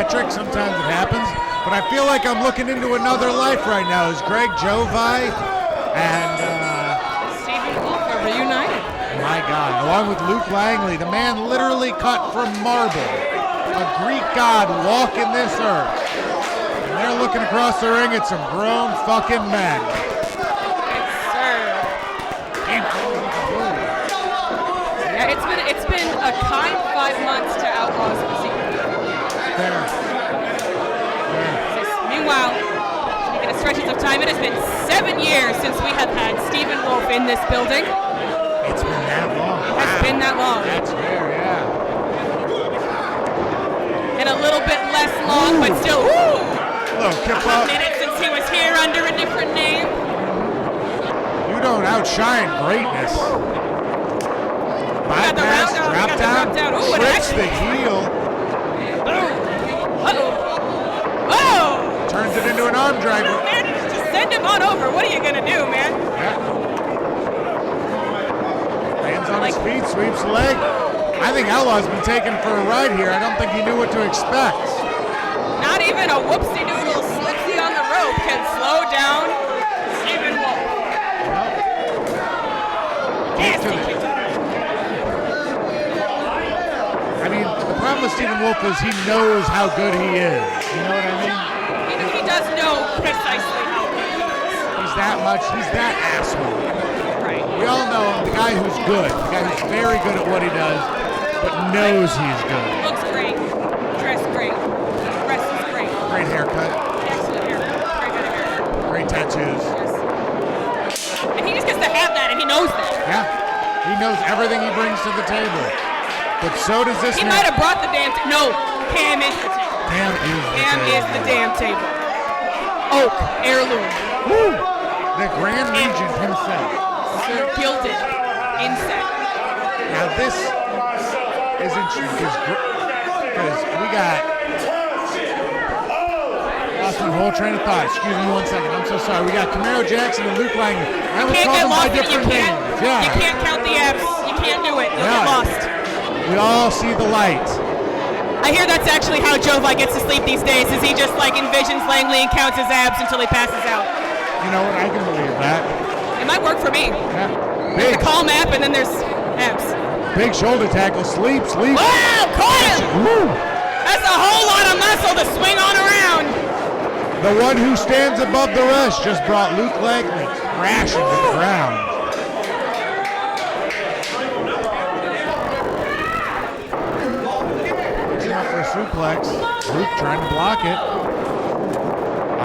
Patrick. Sometimes it happens. But I feel like I'm looking into another life right now. Is Greg Jovi and Stephen Wolf are reunited. My God, along with Luke Langley, the man literally cut from marble, a Greek god walking this earth. And they're looking across the ring at some grown fucking men. Yes, sir. Yeah, it's been a kind 5 months to Outlaws of the Secret. Fair. Meanwhile, speaking of stretches of time, it has been 7 years since we have had Stephen Wolf in this building. It's been that long. It's been that long. That's fair, yeah. And a little bit less long, but still, Hello, Kip a minute since he was here under a different name. You don't outshine greatness. Bypass, drop down, switch the heel. Oh! Turns it into an arm dragger. Man, just send him on over. What are you gonna do, man? Lands on his feet, sweeps the leg. I think Outlaw's been taken for a ride here. I don't think he knew what to expect. Not even a whoopsie-doodle slipsy on the rope can slow down Stephen Wolf. I mean, the problem with Stephen Wolf is he knows how good he is. You know what I mean? He does know precisely how good he is. He's that asshole. Right. We all know him, the guy who's good, the guy who's very good at what he does, but knows he's good. Looks great. Dressed great. Dress is great. Great haircut. Excellent haircut. Very good haircut. Great tattoos. Yes. And he just gets to have that, and he knows that. Yeah. He knows everything he brings to the table. But so does this He man. might have brought the damn no, Cam is the table. Cam is the damn table. Oak, heirloom. Woo! The Grand Regent himself. Sir gilded inset. Now this is interesting because we got lost my whole train of thought. Excuse me 1 second. I'm so sorry. We got Camaro Jackson and Luke Langley. I was calling them by different names. Yeah. You can't count the F's. You can't do it. You'll get lost. We all see the light. I hear that's actually how Jovi gets to sleep these days, is he just like envisions Langley and counts his abs until he passes out. You know what? I can believe that. It might work for me. Yeah. There's a calm app and then there's abs. Big shoulder tackle. Sleep. Wow, caught him! Woo! That's a whole lot of muscle to swing on around. The one who stands above the rest just brought Luke Langley crashing to the ground. For a suplex. Luke trying to block it.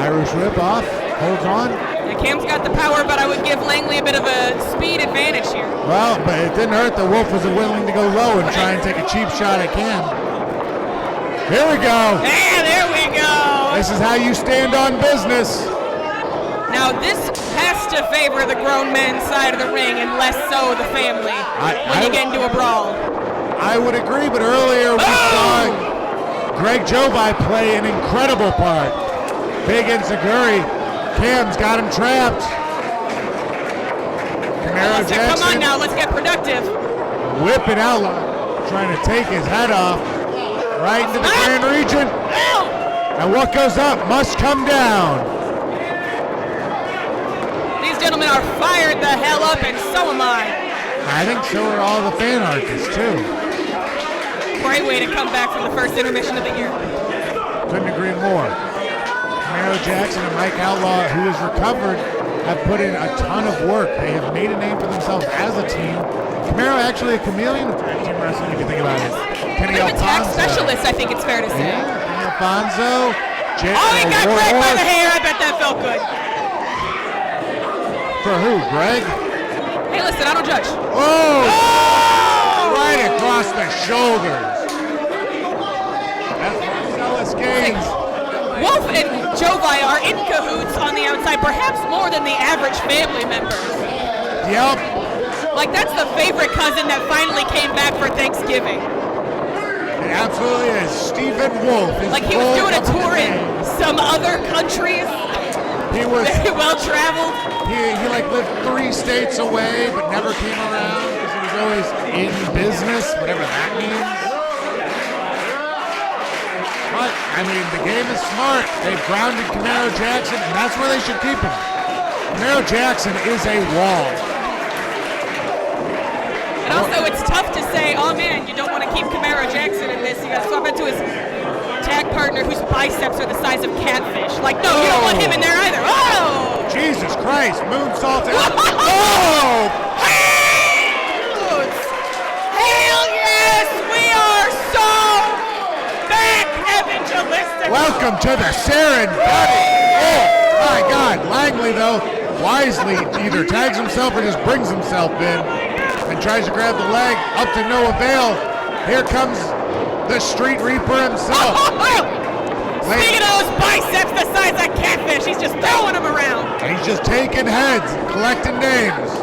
Irish whip off. Holds on. Yeah, Cam's got the power, but I would give Langley a bit of a speed advantage here. Well, but it didn't hurt that Wolf was willing to go low and try and take a cheap shot at Cam. Here we go. Yeah, there we go. This is how you stand on business. Now this has to favor the grown men's side of the ring and less so the family when you get into a brawl. I would agree, but earlier we saw Greg Jovi play an incredible part. Big Enziguri. Cam's got him trapped. Camaro Jackson. Come on now, let's get productive. Whipping Outlaw, trying to take his head off. Right into the Grand Regent. And what goes up must come down. These gentlemen are fired the hell up, and so am I. I think so are all the fan artists, too. Great way to come back from the first intermission of the year. Couldn't agree more. Camaro Jackson and Mike Outlaw, who has recovered, have put in a ton of work. They have made a name for themselves as a team. Camaro actually a chameleon of tag team wrestling, if you think about it. Kenny I'm a tag Alfonso. specialist, I think it's fair to say. Yeah, Kenny Alfonso. Oh, he got Greg by the hair. I bet that felt good. For who, Greg? Hey, listen, I don't judge. Oh! Right across the shoulders. That's Marcellus Gaines. Wolf and Jovi are in cahoots on the outside, perhaps more than the average family members. Yep. Like, that's the favorite cousin that finally came back for Thanksgiving. It absolutely is. Stephen Wolf is like he was doing a tour in some other countries. He was very well traveled. He like lived 3 states away, but never came around because he was always in business, whatever that means. But I I mean, the game is smart. They've grounded Camaro Jackson, and that's where they should keep him. Camaro Jackson is a wall. And also, it's tough to say, oh man, you don't want to keep Camaro Jackson in this. You got to swap into his tag partner whose biceps are the size of catfish. Like, no, you don't want him in there either. Oh! Jesus Christ, moonsault out. Oh! Hell yes! We are so back evangelistic. Welcome to the Serengeti. Oh, my God. Langley, though, wisely either tags himself or just brings himself in and tries to grab the leg, up to no avail. Here comes the Street Reaper himself. Speaking of those biceps the size of catfish, he's just throwing them around. And he's just taking heads, collecting names.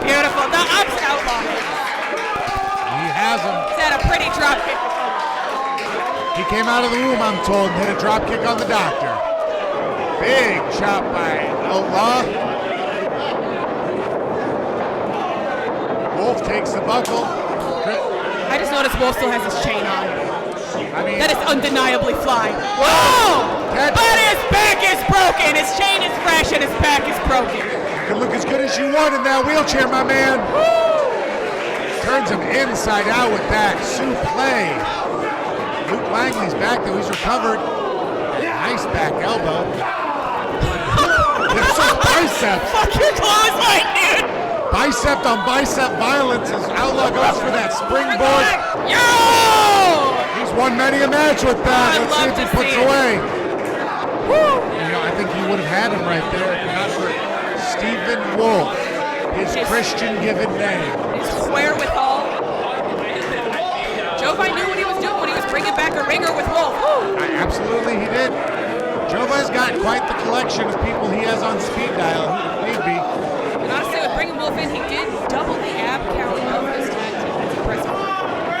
Beautiful. The ups outlaw. He has him. He's had a pretty drop kick. He came out of the room, I'm told, and hit a drop kick on the doctor. Big chop by Outlaw. Wolf takes the buckle. I just noticed Wolf still has his chain on. I mean, that is undeniably fly. Whoa! But his back is broken. His chain is fresh and his back is broken. You can look as good as you want in that wheelchair, my man. Turns him inside out with that suplex. Luke Langley's back, though. He's recovered. Nice back elbow. There's some biceps. Fuck your clothesline, dude. Bicep on bicep violence as Outlaw goes for that springboard. Yo! He's won many a match with that. Let's see if he puts it away. Woo! You know, I think he would have had him right there if not for Stephen Wolf, his Christian given name. His wherewithal. Jovi knew what he was doing when he was bringing back a ringer with Wolf. Woo! Absolutely, he did. Jovi's got quite the collection of people he has on speed dial, if need be. And honestly, with bringing Wolf in, he did double the ab count of his tag team. That's impressive.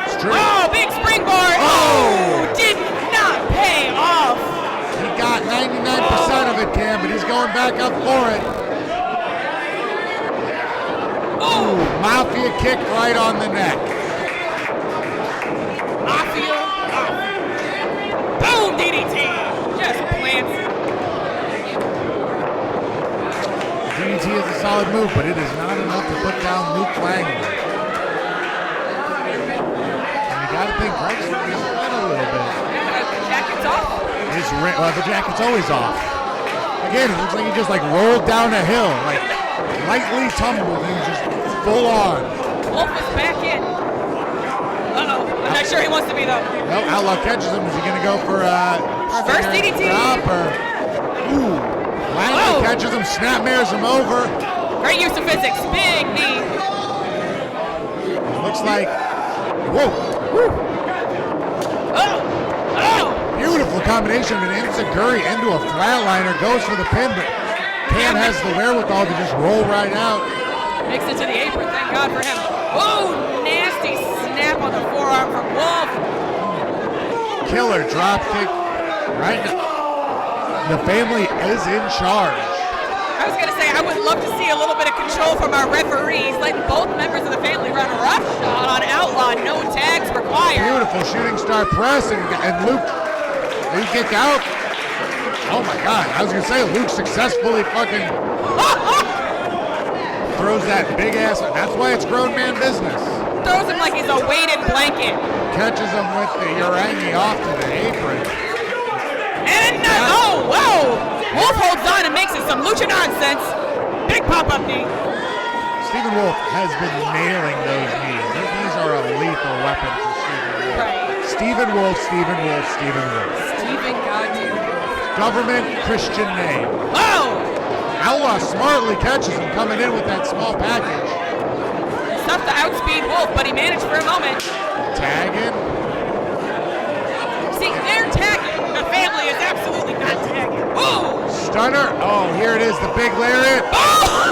It's true. Oh, big springboard! Oh! Did not pay off. He got 99% of it, Cam, but he's going back up for it. Oh! Mafia kick right on the neck. Mafia. Boom, DDT. Just plants. DDT is a solid move, but it is not enough to put down Luke Langley. And you gotta think Greg's red a little bit. Yeah, the jacket's off. Well, the jacket's always off. Again, it looks like he just like rolled down a hill, like lightly tumbled and just full on. Wolf is back in. Uh-oh. I'm not sure he wants to be, though. No, Outlaw catches him. Is he going to go for reverse DDT? Ooh. Langley catches him, snapmares him over. Great use of physics. Big knee. Looks like, whoa. Oh! Beautiful combination of an enziguri into a flatliner. Goes for the pin, but Cam has the wherewithal to just roll right out. Makes it to the apron, thank God for him. Oh, nasty snap on the forearm from Wolf. Killer drop kick right now. The family is in charge. I was going to say, I would love to see a little bit of control from our referees, letting both members of the family run a rough shot on Outlaw. No tags required. Beautiful shooting star press, and Luke kick out. Oh my God, I was going to say Luke successfully fucking throws that big ass. That's why it's grown man business. Throws him like he's a weighted blanket. Catches him with the Urangi off to the apron. And oh, whoa! Wolf holds on and makes it some lucha nonsense. Big pop-up knee. Stephen Wolf has been nailing those knees. Those knees are a lethal weapon for Stephen Wolf. Right. Stephen Wolf, Stephen Wolf, Stephen Wolf. Stephen goddamn Wolf. Government Christian name. Oh! Outlaw smartly catches him coming in with that small package. It's tough to outspeed Wolf, but he managed for a moment. Tagging. See, they're tagging. The family is absolutely not tagging. Ooh! Stunner. Oh, here it is, the big lariat. Oh!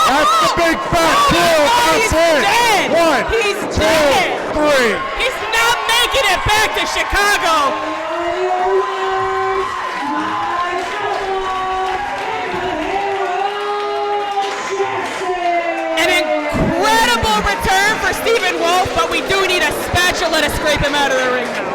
That's the big fat kill. That's it. Dead. One, he's 2, dead. 3. He's not making it back to Chicago. An incredible return for Stephen Wolf, but we do need a spatula to scrape him out of the ring now.